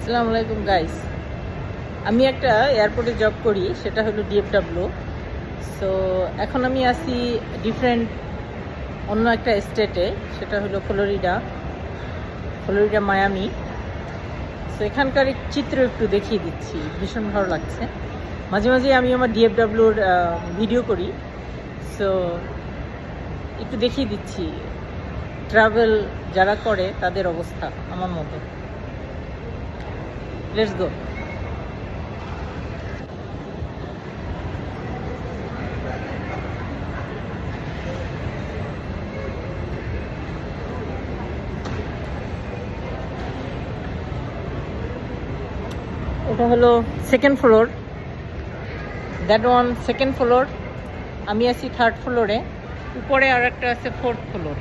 আসসালামু আলাইকুম গাইস। আমি একটা এয়ারপোর্টে জব করি, সেটা হলো ডিএফডব্লিউ। সো এখন আমি আছি ডিফারেন্ট অন্য একটা স্টেটে, সেটা হলো ফ্লোরিডা মায়ামি। সো এখানকার চিত্র একটু দেখিয়ে দিচ্ছি, ভীষণ ভালো লাগছে। মাঝে মাঝে আমি আমার ডিএফডব্লিউর ভিডিও করি, সো একটু দেখিয়ে দিচ্ছি ট্রাভেল যারা করে তাদের অবস্থা আমার মতো। Let's go. এটা হলো second floor, that one second floor. আমি আছি থার্ড ফ্লোরে, উপরে আর একটা আছে ফোর্থ ফ্লোর।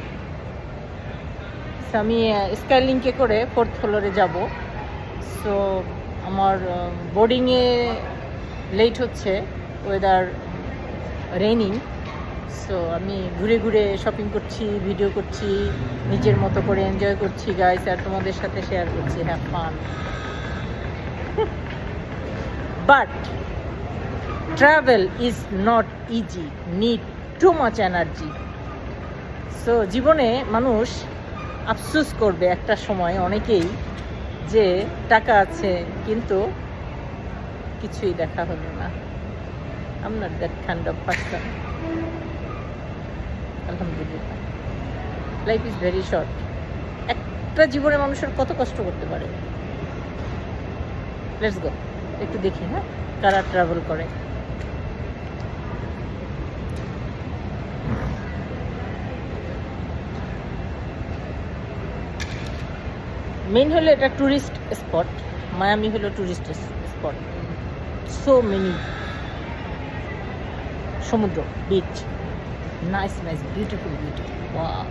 আমি স্কাইলিংকে করে ফোর্থ ফ্লোরে যাব। সো আমার বোর্ডিংয়ে লেট হচ্ছে, ওয়েদার রেইনিং। সো আমি ঘুরে ঘুরে শপিং করছি, ভিডিও করছি, নিজের মতো করে এনজয় করছি গাইস, আর তোমাদের সাথে শেয়ার করছি। Have fun. But travel is not easy, need too much energy. So জীবনে মানুষ আফসোস করবে একটা সময় অনেকেই, যে টাকা আছে কিন্তু কিছুই দেখা হলো না। I'm not that kind of person. আলহামদুলিল্লাহ, লাইফ ইজ ভেরি শর্ট। একটা জীবনে মানুষের কত কষ্ট করতে পারে। লেটস গো, একটু দেখি হ্যাঁ কারা ট্রাভেল করে। মেইন হলো এটা ট্যুরিস্ট স্পট, মায়ামি হলো ট্যুরিস্ট স্পট। সো মেনি সমুদ্র, beach, nice beautiful. Wow.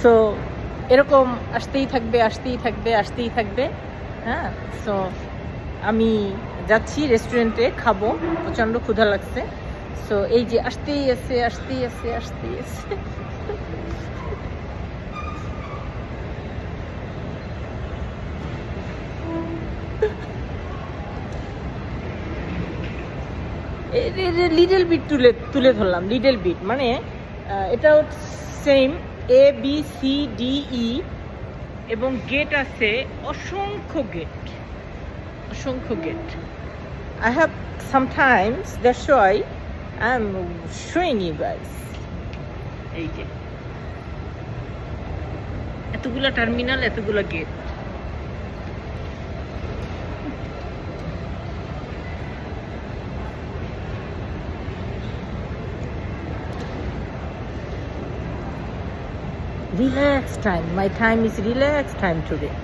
So এরকম আসতেই থাকবে। হ্যাঁ, সো আমি যাচ্ছি রেস্টুরেন্টে, খাবো, প্রচণ্ড ক্ষুধা লাগছে। সো এই যে আসতেই আছে। লিটল বিট তুলে ধরলাম, লিটল বিট মানে এটাও সেম ABCDE, এবং গেট আছে অসংখ্য gate. I have sometimes, that's why I'm showing you guys. এই যে এতগুলা টার্মিনাল, এতগুলা gate. Relax time. My time is relax time today.